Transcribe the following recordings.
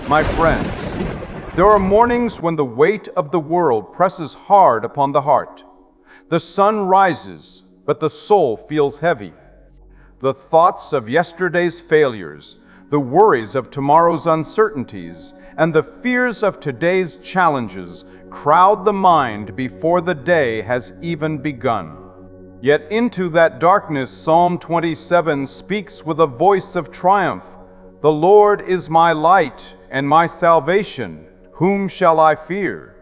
My friends, there are mornings when the weight of the world presses hard upon the heart. The sun rises, but the soul feels heavy. The thoughts of yesterday's failures, the worries of tomorrow's uncertainties, and the fears of today's challenges crowd the mind before the day has even begun. Yet into that darkness, Psalm 27 speaks with a voice of triumph. The Lord is my light and my salvation. Whom shall I fear?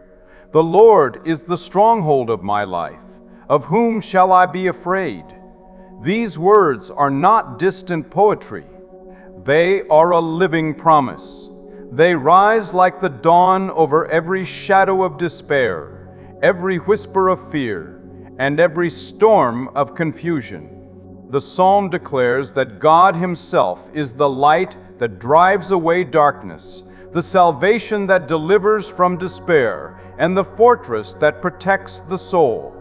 The Lord is the stronghold of my life. Of whom shall I be afraid? These words are not distant poetry. They are a living promise. They rise like the dawn over every shadow of despair, every whisper of fear, and every storm of confusion. The psalm declares that God Himself is the light that drives away darkness, the salvation that delivers from despair, and the fortress that protects the soul.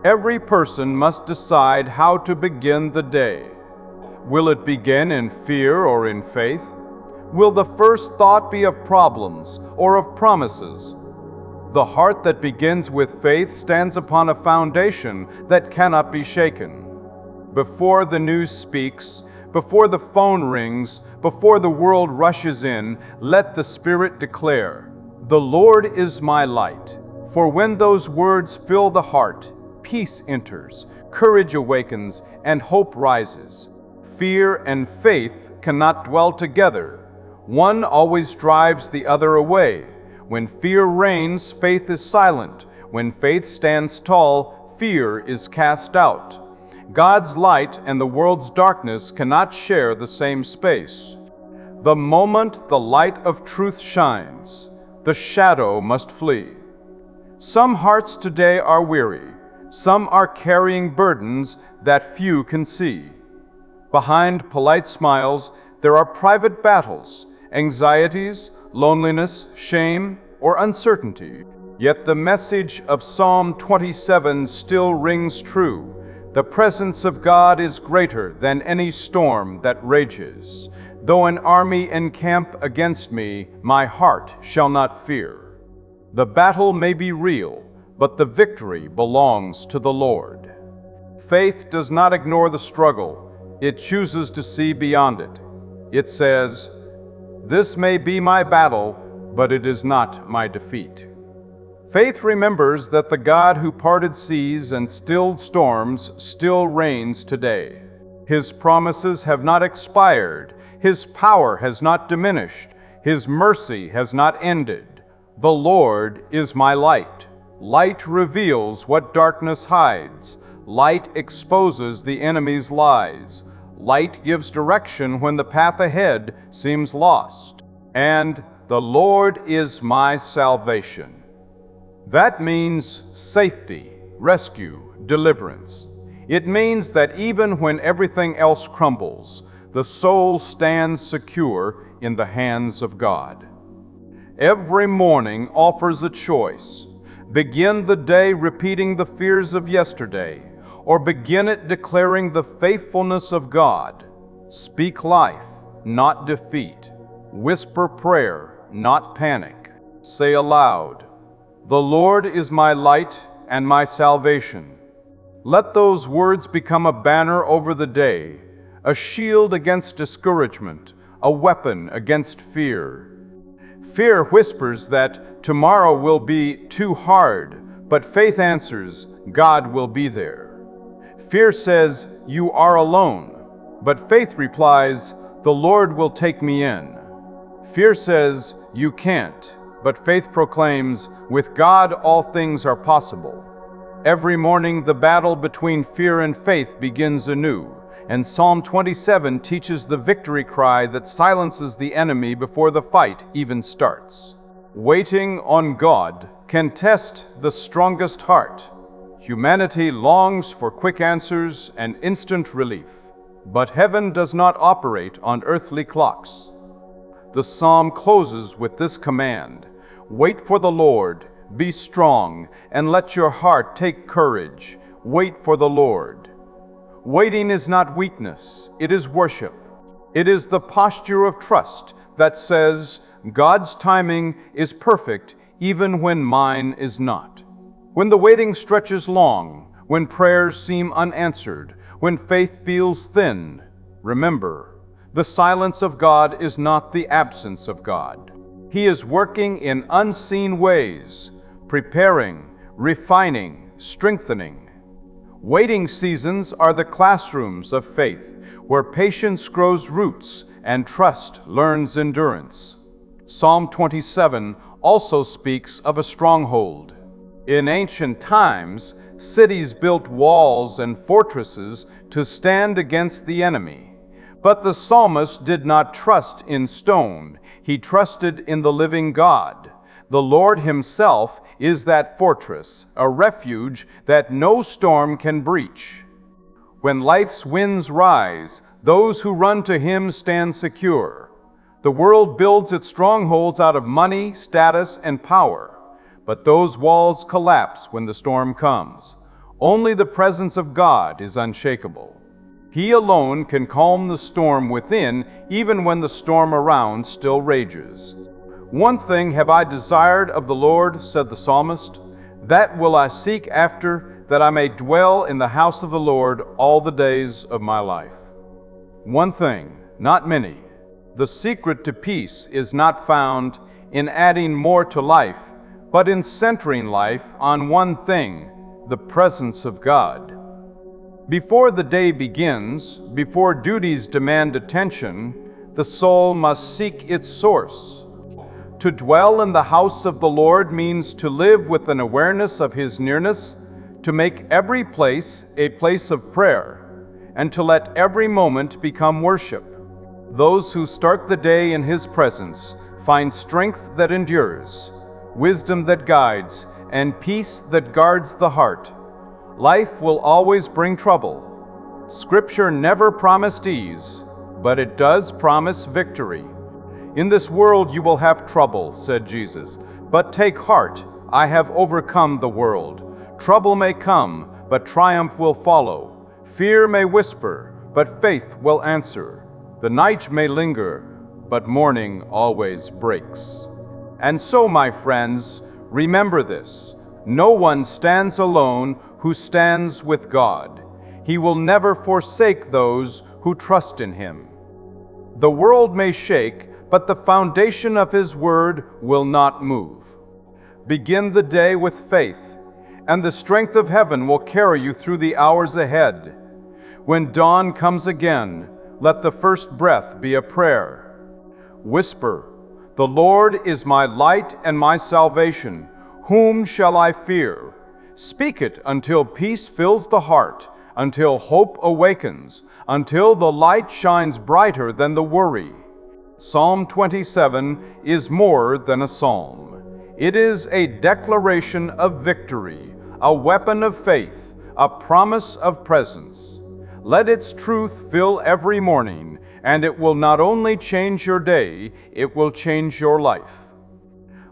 Every person must decide how to begin the day. Will it begin in fear or in faith? Will the first thought be of problems or of promises? The heart that begins with faith stands upon a foundation that cannot be shaken. Before the news speaks, before the phone rings, before the world rushes in, let the Spirit declare, "The Lord is my light." For when those words fill the heart, peace enters, courage awakens, and hope rises. Fear and faith cannot dwell together. One always drives the other away. When fear reigns, faith is silent. When faith stands tall, fear is cast out. God's light and the world's darkness cannot share the same space. The moment the light of truth shines, the shadow must flee. Some hearts today are weary. Some are carrying burdens that few can see. Behind polite smiles, there are private battles, anxieties, loneliness, shame, or uncertainty. Yet the message of Psalm 27 still rings true. The presence of God is greater than any storm that rages. Though an army encamp against me, my heart shall not fear. The battle may be real, but the victory belongs to the Lord. Faith does not ignore the struggle. It chooses to see beyond it. It says, "This may be my battle, but it is not my defeat." Faith remembers that the God who parted seas and stilled storms still reigns today. His promises have not expired. His power has not diminished. His mercy has not ended. The Lord is my light. Light reveals what darkness hides. Light exposes the enemy's lies. Light gives direction when the path ahead seems lost. And the Lord is my salvation. That means safety, rescue, deliverance. It means that even when everything else crumbles, the soul stands secure in the hands of God. Every morning offers a choice. Begin the day repeating the fears of yesterday, or begin it declaring the faithfulness of God. Speak life, not defeat. Whisper prayer, not panic. Say aloud, "The Lord is my light and my salvation." Let those words become a banner over the day, a shield against discouragement, a weapon against fear. Fear whispers that tomorrow will be too hard, but faith answers, God will be there. Fear says, "You are alone," but faith replies, "The Lord will take me in." Fear says, "You can't," but faith proclaims, "With God all things are possible." Every morning the battle between fear and faith begins anew, and Psalm 27 teaches the victory cry that silences the enemy before the fight even starts. Waiting on God can test the strongest heart. Humanity longs for quick answers and instant relief, but heaven does not operate on earthly clocks. The psalm closes with this command, "Wait for the Lord, be strong, and let your heart take courage. Wait for the Lord." Waiting is not weakness, it is worship. It is the posture of trust that says, God's timing is perfect even when mine is not. When the waiting stretches long, when prayers seem unanswered, when faith feels thin, remember, the silence of God is not the absence of God. He is working in unseen ways, preparing, refining, strengthening. Waiting seasons are the classrooms of faith, where patience grows roots and trust learns endurance. Psalm 27 also speaks of a stronghold. In ancient times, cities built walls and fortresses to stand against the enemy. But the psalmist did not trust in stone. He trusted in the living God. The Lord Himself is that fortress, a refuge that no storm can breach. When life's winds rise, those who run to Him stand secure. The world builds its strongholds out of money, status, and power. But those walls collapse when the storm comes. Only the presence of God is unshakable. He alone can calm the storm within, even when the storm around still rages. One thing have I desired of the Lord, said the psalmist, that will I seek after, that I may dwell in the house of the Lord all the days of my life. One thing, not many. The secret to peace is not found in adding more to life, but in centering life on one thing, the presence of God. Before the day begins, before duties demand attention, the soul must seek its source. To dwell in the house of the Lord means to live with an awareness of His nearness, to make every place a place of prayer, and to let every moment become worship. Those who start the day in His presence find strength that endures, wisdom that guides, and peace that guards the heart. Life will always bring trouble. Scripture never promised ease, but it does promise victory. In this world you will have trouble, said Jesus, but take heart, I have overcome the world. Trouble may come, but triumph will follow. Fear may whisper, but faith will answer. The night may linger, but morning always breaks. And so, my friends, remember this. No one stands alone who stands with God. He will never forsake those who trust in Him. The world may shake, but the foundation of His word will not move. Begin the day with faith, and the strength of heaven will carry you through the hours ahead. When dawn comes again, let the first breath be a prayer. Whisper, "The Lord is my light and my salvation. Whom shall I fear?" Speak it until peace fills the heart, until hope awakens, until the light shines brighter than the worry. Psalm 27 is more than a psalm. It is a declaration of victory, a weapon of faith, a promise of presence. Let its truth fill every morning, and it will not only change your day, it will change your life.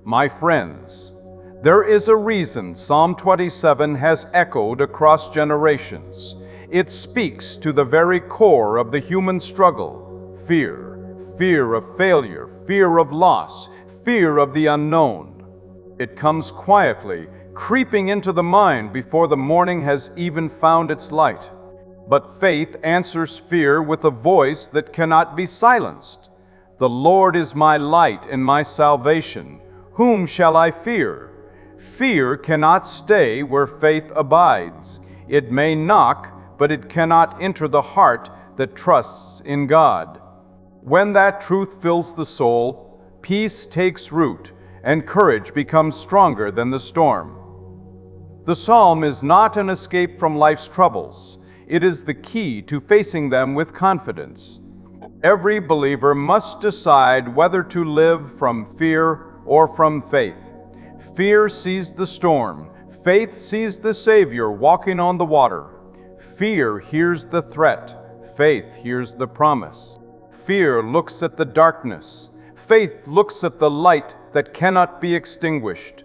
My friends, there is a reason Psalm 27 has echoed across generations. It speaks to the very core of the human struggle: fear. Fear of failure, fear of loss, fear of the unknown. It comes quietly, creeping into the mind before the morning has even found its light. But faith answers fear with a voice that cannot be silenced. The Lord is my light and my salvation. Whom shall I fear? Fear cannot stay where faith abides. It may knock, but it cannot enter the heart that trusts in God. When that truth fills the soul, peace takes root, and courage becomes stronger than the storm. The psalm is not an escape from life's troubles. It is the key to facing them with confidence. Every believer must decide whether to live from fear or from faith. Fear sees the storm. Faith sees the Savior walking on the water. Fear hears the threat. Faith hears the promise. Fear looks at the darkness. Faith looks at the light that cannot be extinguished.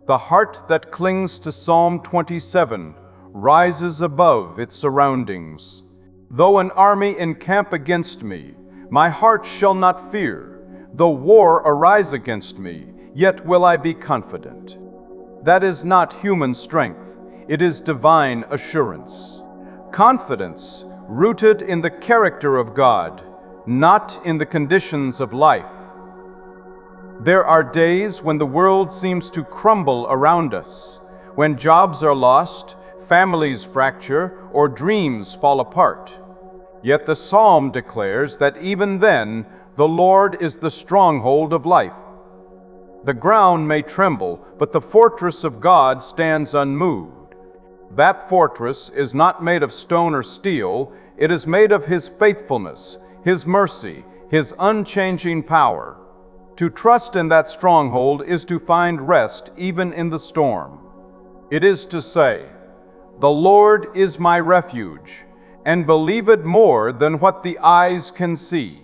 The heart that clings to Psalm 27 rises above its surroundings. Though an army encamp against me, my heart shall not fear. Though war arise against me, yet will I be confident. That is not human strength, it is divine assurance. Confidence rooted in the character of God, not in the conditions of life. There are days when the world seems to crumble around us, when jobs are lost, families fracture, or dreams fall apart. Yet the psalm declares that even then, the Lord is the stronghold of life. The ground may tremble, but the fortress of God stands unmoved. That fortress is not made of stone or steel, it is made of His faithfulness, His mercy, His unchanging power. To trust in that stronghold is to find rest even in the storm. It is to say, "The Lord is my refuge," and believe it more than what the eyes can see.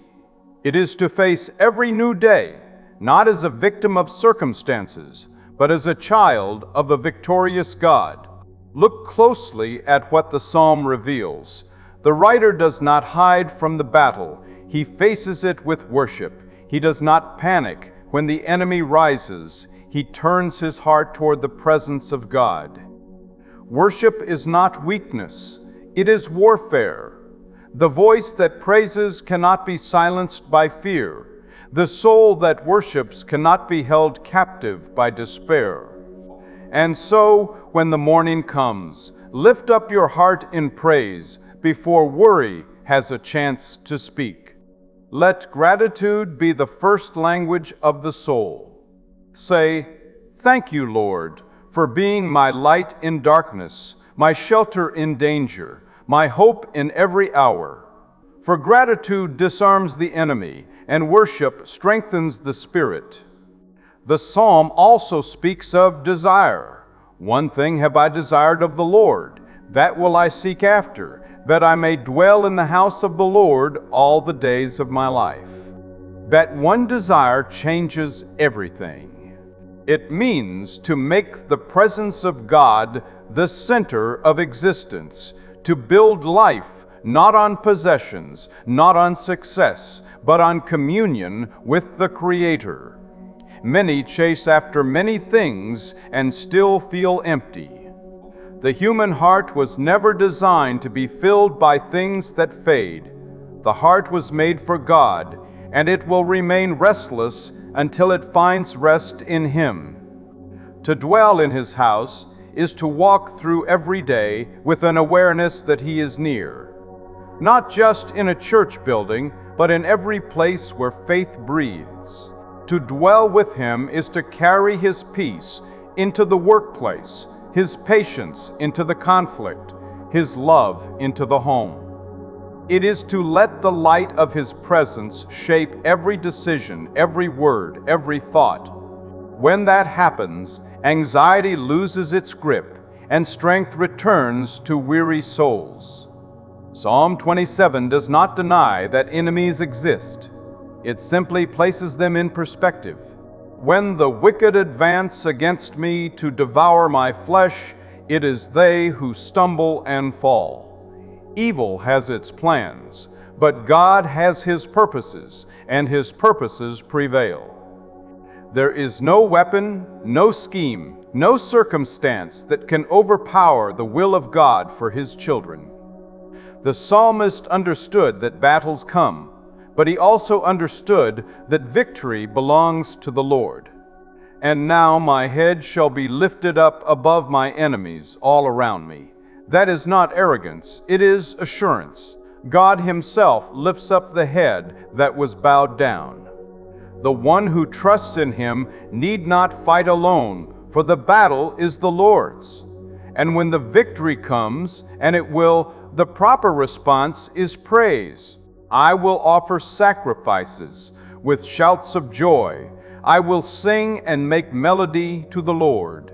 It is to face every new day, not as a victim of circumstances, but as a child of a victorious God. Look closely at what the psalm reveals. The writer does not hide from the battle. He faces it with worship. He does not panic when the enemy rises. He turns his heart toward the presence of God. Worship is not weakness. It is warfare. The voice that praises cannot be silenced by fear. The soul that worships cannot be held captive by despair. And so, when the morning comes, lift up your heart in praise before worry has a chance to speak. Let gratitude be the first language of the soul. Say, "Thank you, Lord, for being my light in darkness, my shelter in danger, my hope in every hour." For gratitude disarms the enemy, and worship strengthens the spirit. The psalm also speaks of desire. "One thing have I desired of the Lord, that will I seek after, that I may dwell in the house of the Lord all the days of my life." That one desire changes everything. It means to make the presence of God the center of existence, to build life not on possessions, not on success, but on communion with the Creator. Many chase after many things and still feel empty. The human heart was never designed to be filled by things that fade. The heart was made for God, and it will remain restless until it finds rest in Him. To dwell in His house is to walk through every day with an awareness that He is near. Not just in a church building, but in every place where faith breathes. To dwell with Him is to carry His peace into the workplace, His patience into the conflict, His love into the home. It is to let the light of His presence shape every decision, every word, every thought. When that happens, anxiety loses its grip and strength returns to weary souls. Psalm 27 does not deny that enemies exist. It simply places them in perspective. When the wicked advance against me to devour my flesh, it is they who stumble and fall. Evil has its plans, but God has His purposes, and His purposes prevail. There is no weapon, no scheme, no circumstance that can overpower the will of God for His children. The psalmist understood that battles come, but he also understood that victory belongs to the Lord. "And now my head shall be lifted up above my enemies all around me." That is not arrogance, it is assurance. God Himself lifts up the head that was bowed down. The one who trusts in Him need not fight alone, for the battle is the Lord's. And when the victory comes, and it will, the proper response is praise. "I will offer sacrifices with shouts of joy. I will sing and make melody to the Lord."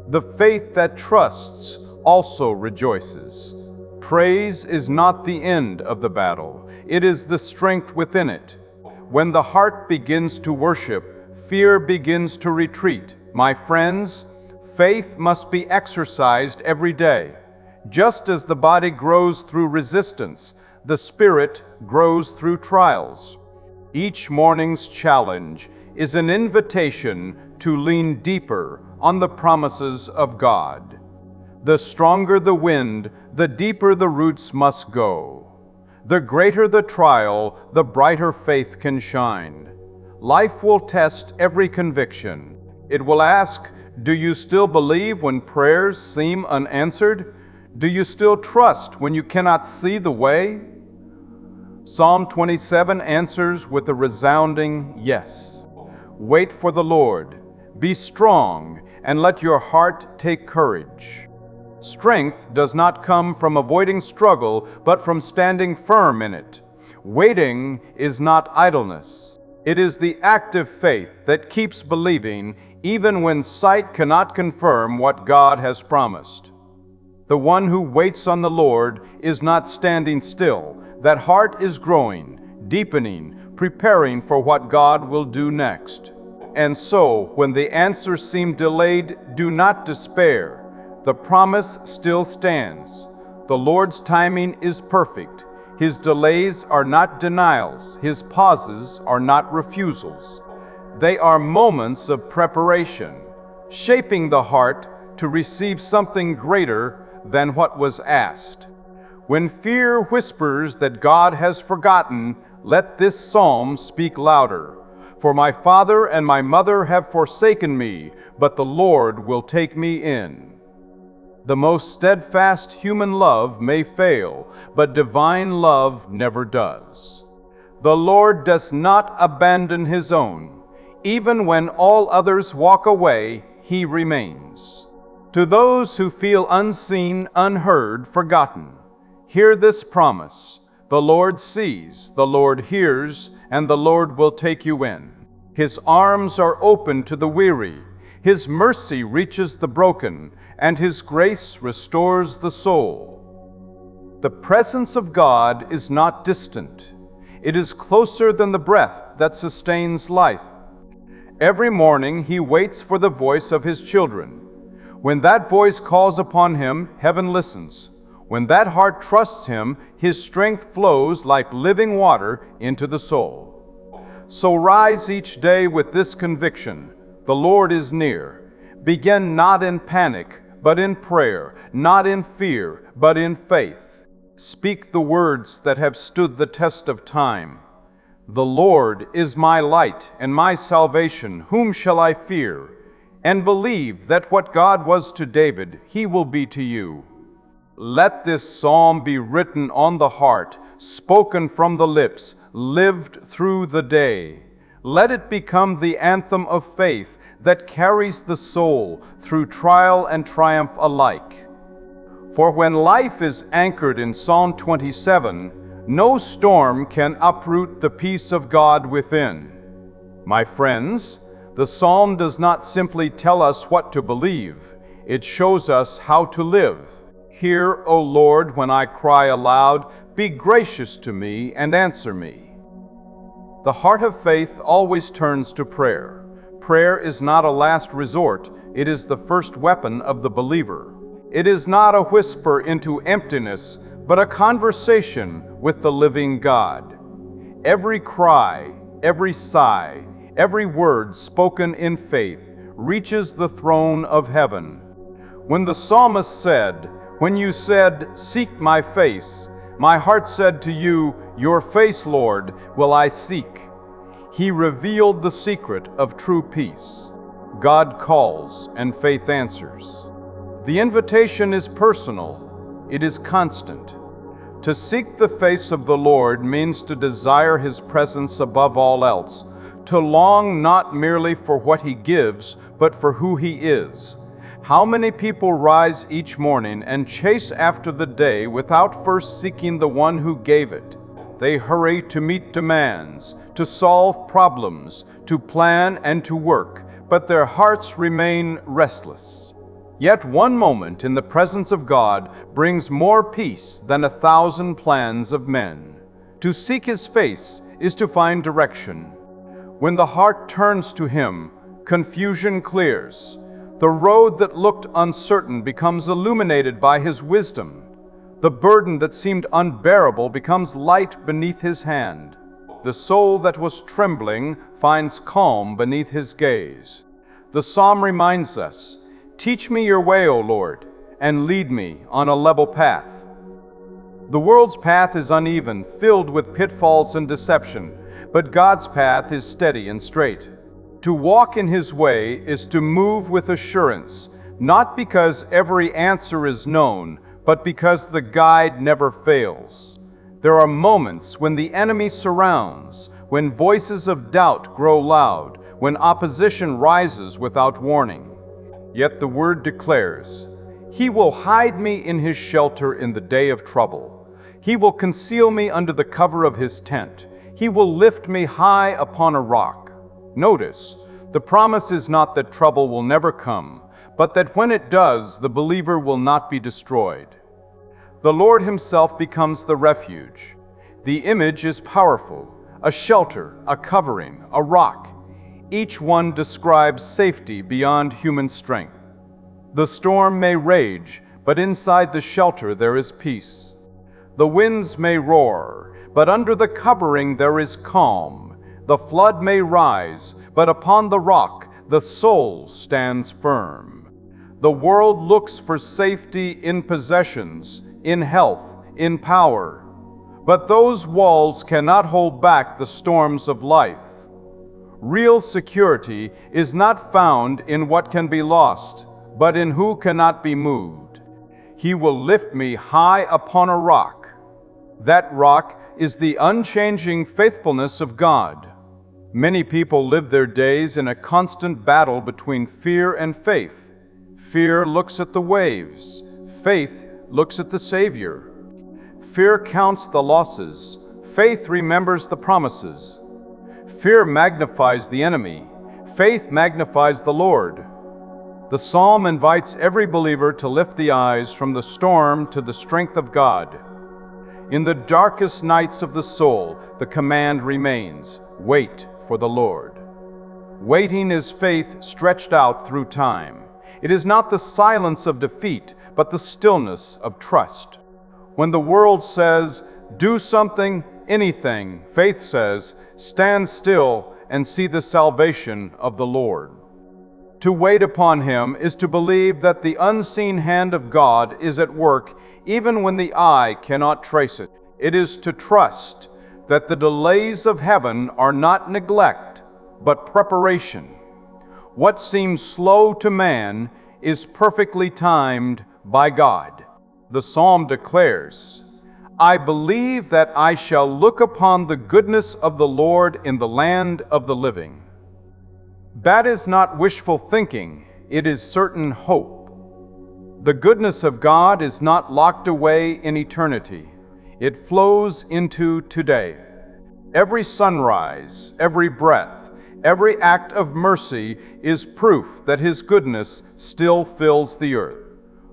The faith that trusts also rejoices. Praise is not the end of the battle. It is the strength within it. When the heart begins to worship, fear begins to retreat. My friends, faith must be exercised every day. Just as the body grows through resistance, the spirit grows through trials. Each morning's challenge is an invitation to lean deeper on the promises of God. The stronger the wind, the deeper the roots must go. The greater the trial, the brighter faith can shine. Life will test every conviction. It will ask, do you still believe when prayers seem unanswered? Do you still trust when you cannot see the way? Psalm 27 answers with a resounding yes. Wait for the Lord. Be strong, and let your heart take courage. Strength does not come from avoiding struggle, but from standing firm in it. Waiting is not idleness. It is the active faith that keeps believing even when sight cannot confirm what God has promised. The one who waits on the Lord is not standing still. That heart is growing, deepening, preparing for what God will do next. And so, when the answer seemed delayed, do not despair. The promise still stands. The Lord's timing is perfect. His delays are not denials. His pauses are not refusals. They are moments of preparation, shaping the heart to receive something greater than what was asked. When fear whispers that God has forgotten, let this psalm speak louder. For my father and my mother have forsaken me, but the Lord will take me in. The most steadfast human love may fail, but divine love never does. The Lord does not abandon His own. Even when all others walk away, He remains. To those who feel unseen, unheard, forgotten, hear this promise: the Lord sees, the Lord hears, and the Lord will take you in. His arms are open to the weary. His mercy reaches the broken, and His grace restores the soul. The presence of God is not distant. It is closer than the breath that sustains life. Every morning He waits for the voice of His children. When that voice calls upon Him, heaven listens. When that heart trusts Him, His strength flows like living water into the soul. So rise each day with this conviction: the Lord is near. Begin not in panic, but in prayer, not in fear, but in faith. Speak the words that have stood the test of time. The Lord is my light and my salvation. Whom shall I fear? And believe that what God was to David, He will be to you. Let this psalm be written on the heart, spoken from the lips, lived through the day. Let it become the anthem of faith that carries the soul through trial and triumph alike. For when life is anchored in Psalm 27, no storm can uproot the peace of God within. My friends, the psalm does not simply tell us what to believe, it shows us how to live. Hear, O Lord, when I cry aloud. Be gracious to me and answer me. The heart of faith always turns to prayer. Prayer is not a last resort, it is the first weapon of the believer. It is not a whisper into emptiness, but a conversation with the living God. Every cry, every sigh, every word spoken in faith reaches the throne of heaven. When the psalmist said, "When you said, 'Seek my face,' my heart said to you, 'Your face, Lord, will I seek.'" He revealed the secret of true peace. God calls and faith answers. The invitation is personal. It is constant. To seek the face of the Lord means to desire His presence above all else, to long not merely for what He gives, but for who He is. How many people rise each morning and chase after the day without first seeking the one who gave it? They hurry to meet demands, to solve problems, to plan and to work, but their hearts remain restless. Yet one moment in the presence of God brings more peace than 1,000 plans of men. To seek His face is to find direction. When the heart turns to Him, confusion clears. The road that looked uncertain becomes illuminated by His wisdom. The burden that seemed unbearable becomes light beneath His hand. The soul that was trembling finds calm beneath his gaze. The psalm reminds us, "Teach me your way, O Lord, and lead me on a level path." The world's path is uneven, filled with pitfalls and deception, but God's path is steady and straight. To walk in His way is to move with assurance, not because every answer is known, but because the guide never fails. There are moments when the enemy surrounds, when voices of doubt grow loud, when opposition rises without warning. Yet the Word declares, "He will hide me in His shelter in the day of trouble. He will conceal me under the cover of His tent. He will lift me high upon a rock." Notice, the promise is not that trouble will never come, but that when it does, the believer will not be destroyed. The Lord Himself becomes the refuge. The image is powerful: a shelter, a covering, a rock. Each one describes safety beyond human strength. The storm may rage, but inside the shelter there is peace. The winds may roar, but under the covering there is calm. The flood may rise, but upon the rock the soul stands firm. The world looks for safety in possessions, in health, in power. But those walls cannot hold back the storms of life. Real security is not found in what can be lost, but in who cannot be moved. He will lift me high upon a rock. That rock is the unchanging faithfulness of God. Many people live their days in a constant battle between fear and faith. Fear looks at the waves. Faith looks at the Savior. Fear counts the losses. Faith remembers the promises. Fear magnifies the enemy. Faith magnifies the Lord. The psalm invites every believer to lift the eyes from the storm to the strength of God. In the darkest nights of the soul, the command remains, "Wait for the Lord." Waiting is faith stretched out through time. It is not the silence of defeat, but the stillness of trust. When the world says, "Do something, anything," faith says, "Stand still and see the salvation of the Lord." To wait upon Him is to believe that the unseen hand of God is at work even when the eye cannot trace it. It is to trust that the delays of heaven are not neglect, but preparation. What seems slow to man is perfectly timed by God. The psalm declares, "I believe that I shall look upon the goodness of the Lord in the land of the living." That is not wishful thinking, it is certain hope. The goodness of God is not locked away in eternity. It flows into today. Every sunrise, every breath, every act of mercy is proof that His goodness still fills the earth.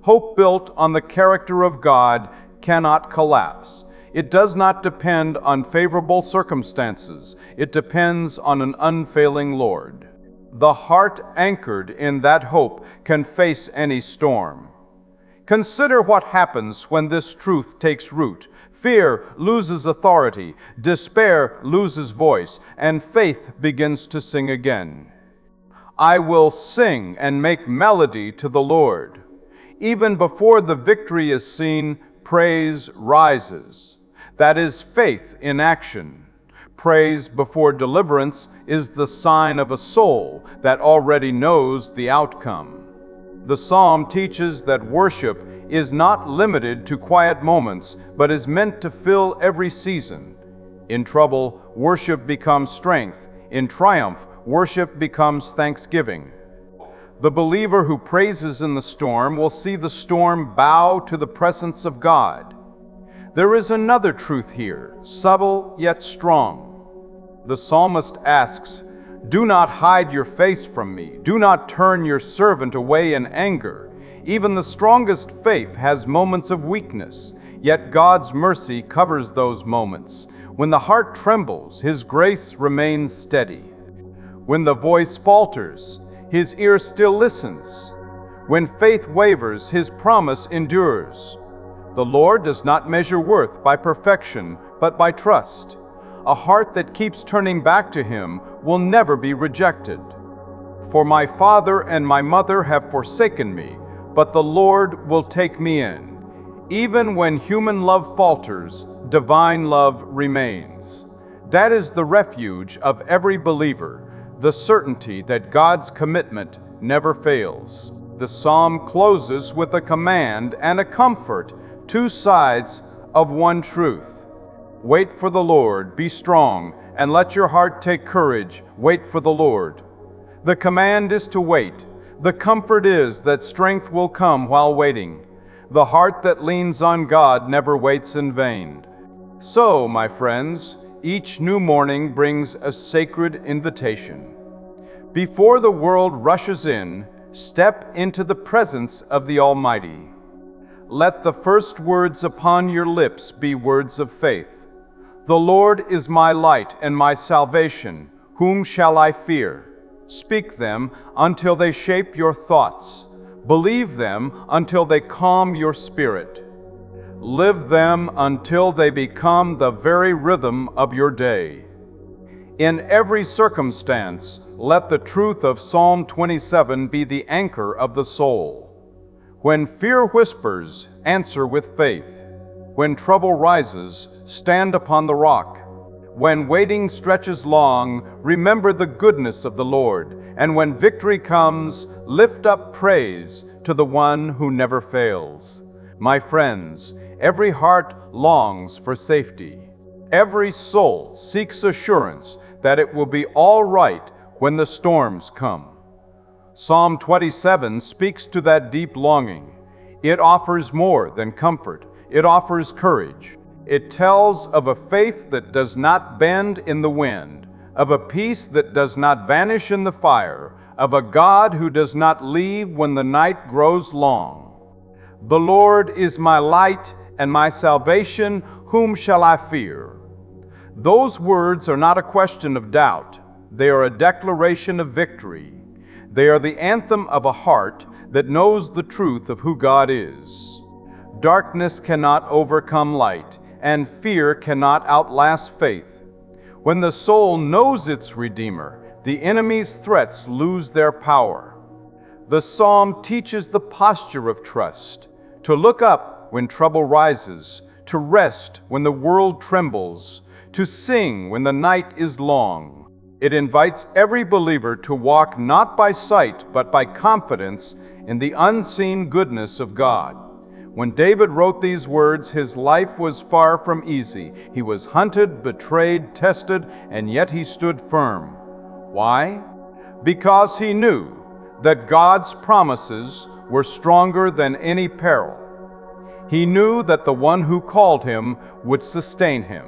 Hope built on the character of God cannot collapse. It does not depend on favorable circumstances. It depends on an unfailing Lord. The heart anchored in that hope can face any storm. Consider what happens when this truth takes root. Fear loses authority, despair loses voice, and faith begins to sing again. I will sing and make melody to the Lord. Even before the victory is seen, praise rises. That is faith in action. Praise before deliverance is the sign of a soul that already knows the outcome. The psalm teaches that worship is not limited to quiet moments, but is meant to fill every season. In trouble, worship becomes strength. In triumph, worship becomes thanksgiving. The believer who praises in the storm will see the storm bow to the presence of God. There is another truth here, subtle yet strong. The psalmist asks, "Do not hide your face from me. Do not turn your servant away in anger." Even the strongest faith has moments of weakness, yet God's mercy covers those moments. When the heart trembles, His grace remains steady. When the voice falters, His ear still listens. When faith wavers, His promise endures. The Lord does not measure worth by perfection, but by trust. A heart that keeps turning back to Him will never be rejected. For my father and my mother have forsaken me, but the Lord will take me in. Even when human love falters, divine love remains. That is the refuge of every believer, the certainty that God's commitment never fails. The psalm closes with a command and a comfort, two sides of one truth. Wait for the Lord, be strong, and let your heart take courage. Wait for the Lord. The command is to wait. The comfort is that strength will come while waiting. The heart that leans on God never waits in vain. So, my friends, each new morning brings a sacred invitation. Before the world rushes in, step into the presence of the Almighty. Let the first words upon your lips be words of faith. The Lord is my light and my salvation. Whom shall I fear? Speak them until they shape your thoughts. Believe them until they calm your spirit. Live them until they become the very rhythm of your day. In every circumstance, let the truth of Psalm 27 be the anchor of the soul. When fear whispers, answer with faith. When trouble rises, stand upon the rock. When waiting stretches long, remember the goodness of the Lord. And when victory comes, lift up praise to the one who never fails. My friends, every heart longs for safety. Every soul seeks assurance that it will be all right when the storms come. Psalm 27 speaks to that deep longing. It offers more than comfort. It offers courage. It tells of a faith that does not bend in the wind, of a peace that does not vanish in the fire, of a God who does not leave when the night grows long. The Lord is my light and my salvation. Whom shall I fear? Those words are not a question of doubt. They are a declaration of victory. They are the anthem of a heart that knows the truth of who God is. Darkness cannot overcome light, and fear cannot outlast faith. When the soul knows its Redeemer, the enemy's threats lose their power. The psalm teaches the posture of trust, to look up when trouble rises, to rest when the world trembles, to sing when the night is long. It invites every believer to walk not by sight, but by confidence in the unseen goodness of God. When David wrote these words, his life was far from easy. He was hunted, betrayed, tested, and yet he stood firm. Why? Because he knew that God's promises were stronger than any peril. He knew that the one who called him would sustain him.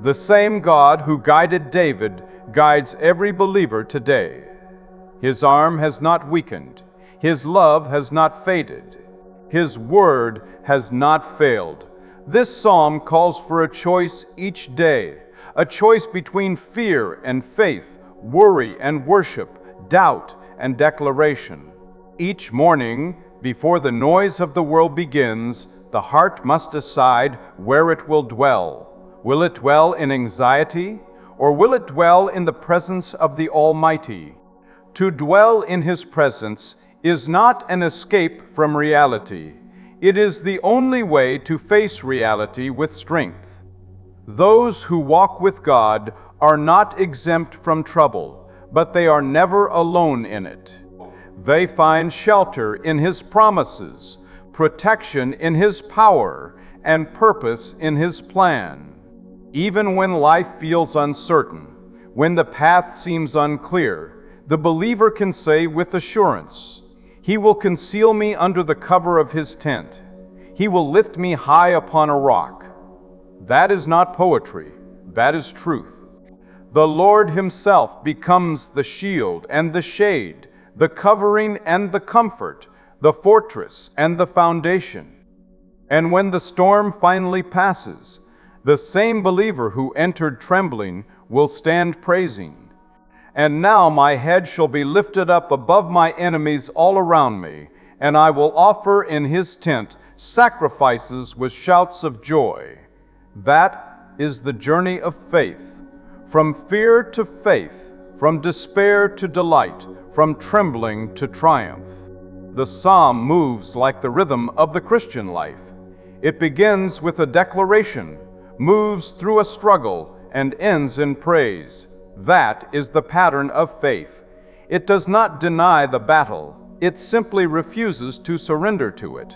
The same God who guided David guides every believer today. His arm has not weakened. His love has not faded. His word has not failed. This psalm calls for a choice each day, a choice between fear and faith, worry and worship, doubt and declaration. Each morning, before the noise of the world begins, the heart must decide where it will dwell. Will it dwell in anxiety, or will it dwell in the presence of the Almighty? To dwell in His presence is not an escape from reality. It is the only way to face reality with strength. Those who walk with God are not exempt from trouble, but they are never alone in it. They find shelter in His promises, protection in His power, and purpose in His plan. Even when life feels uncertain, when the path seems unclear, the believer can say with assurance, He will conceal me under the cover of His tent. He will lift me high upon a rock. That is not poetry, that is truth. The Lord Himself becomes the shield and the shade, the covering and the comfort, the fortress and the foundation. And when the storm finally passes, the same believer who entered trembling will stand praising. And now my head shall be lifted up above my enemies all around me, and I will offer in His tent sacrifices with shouts of joy. That is the journey of faith, from fear to faith, from despair to delight, from trembling to triumph. The psalm moves like the rhythm of the Christian life. It begins with a declaration, moves through a struggle, and ends in praise. That is the pattern of faith. It does not deny the battle. It simply refuses to surrender to it.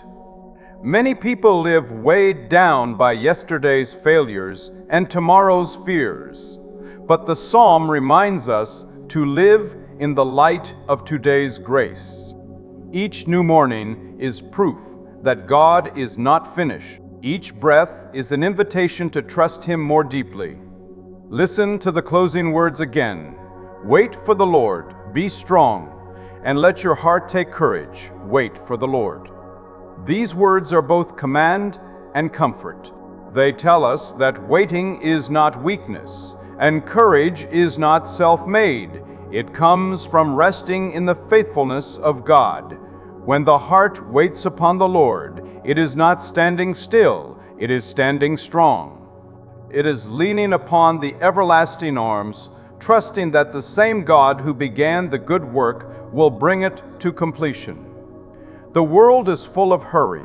Many people live weighed down by yesterday's failures and tomorrow's fears. But the psalm reminds us to live in the light of today's grace. Each new morning is proof that God is not finished. Each breath is an invitation to trust Him more deeply. Listen to the closing words again. Wait for the Lord, be strong, and let your heart take courage. Wait for the Lord. These words are both command and comfort. They tell us that waiting is not weakness, and courage is not self-made. It comes from resting in the faithfulness of God. When the heart waits upon the Lord, it is not standing still, it is standing strong. It is leaning upon the everlasting arms, trusting that the same God who began the good work will bring it to completion. The world is full of hurry.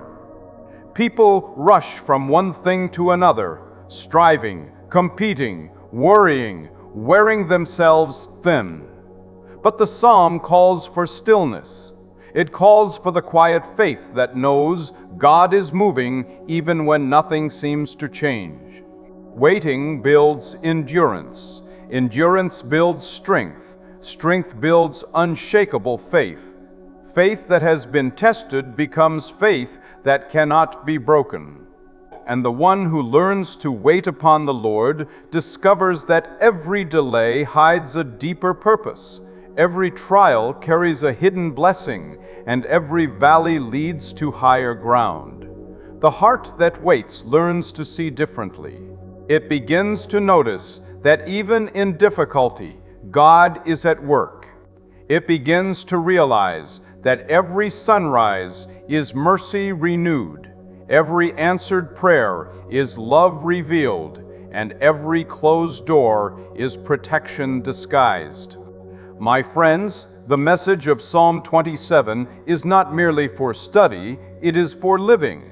People rush from one thing to another, striving, competing, worrying, wearing themselves thin. But the psalm calls for stillness. It calls for the quiet faith that knows God is moving even when nothing seems to change. Waiting builds endurance. Endurance builds strength. Strength builds unshakable faith. Faith that has been tested becomes faith that cannot be broken. And the one who learns to wait upon the Lord discovers that every delay hides a deeper purpose. Every trial carries a hidden blessing, and every valley leads to higher ground. The heart that waits learns to see differently. It begins to notice that even in difficulty, God is at work. It begins to realize that every sunrise is mercy renewed, every answered prayer is love revealed, and every closed door is protection disguised. My friends, the message of Psalm 27 is not merely for study, it is for living.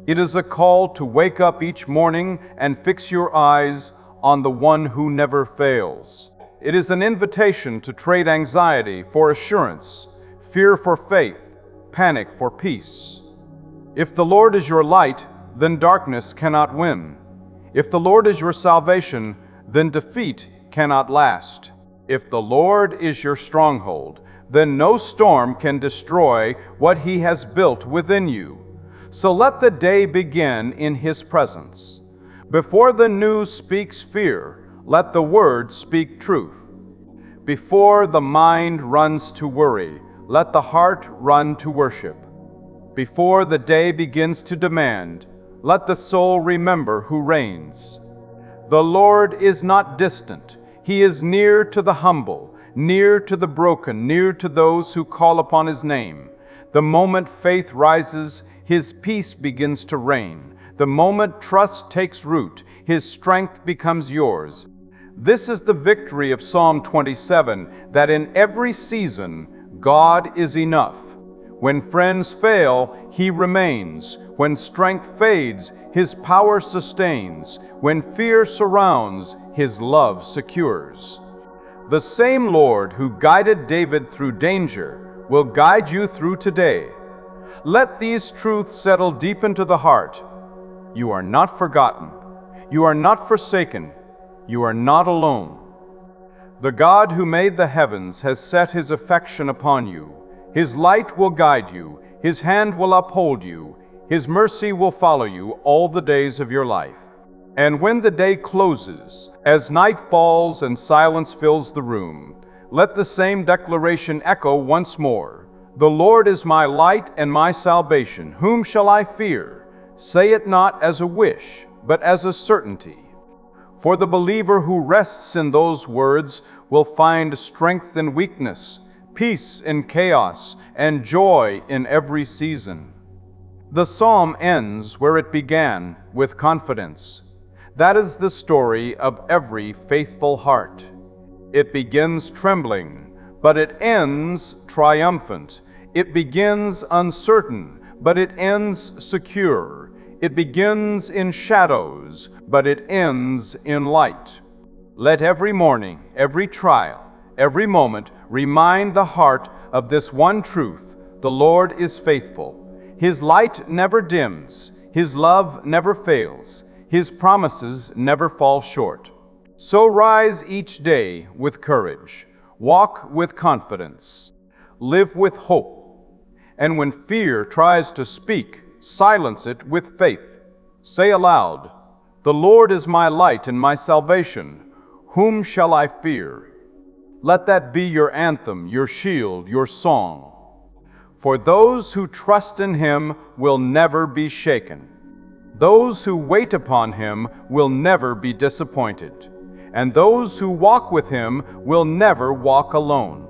It is a call to wake up each morning and fix your eyes on the one who never fails. It is an invitation to trade anxiety for assurance, fear for faith, panic for peace. If the Lord is your light, then darkness cannot win. If the Lord is your salvation, then defeat cannot last. If the Lord is your stronghold, then no storm can destroy what He has built within you. So let the day begin in His presence. Before the news speaks fear, let the Word speak truth. Before the mind runs to worry, let the heart run to worship. Before the day begins to demand, let the soul remember who reigns. The Lord is not distant. He is near to the humble, near to the broken, near to those who call upon His name. The moment faith rises, His peace begins to reign. The moment trust takes root, His strength becomes yours. This is the victory of Psalm 27, that in every season, God is enough. When friends fail, He remains. When strength fades, His power sustains. When fear surrounds, His love secures. The same Lord who guided David through danger will guide you through today. Let these truths settle deep into the heart. You are not forgotten. You are not forsaken. You are not alone. The God who made the heavens has set His affection upon you. His light will guide you. His hand will uphold you. His mercy will follow you all the days of your life. And when the day closes, as night falls and silence fills the room, let the same declaration echo once more. The Lord is my light and my salvation. Whom shall I fear? Say it not as a wish, but as a certainty. For the believer who rests in those words will find strength in weakness, peace in chaos, and joy in every season. The psalm ends where it began, with confidence. That is the story of every faithful heart. It begins trembling, but it ends triumphant. It begins uncertain, but it ends secure. It begins in shadows, but it ends in light. Let every morning, every trial, every moment remind the heart of this one truth: the Lord is faithful. His light never dims, His love never fails, His promises never fall short. So rise each day with courage, walk with confidence, live with hope, and when fear tries to speak, silence it with faith. Say aloud, "The Lord is my light and my salvation. Whom shall I fear?" Let that be your anthem, your shield, your song. For those who trust in Him will never be shaken. Those who wait upon Him will never be disappointed. And those who walk with Him will never walk alone.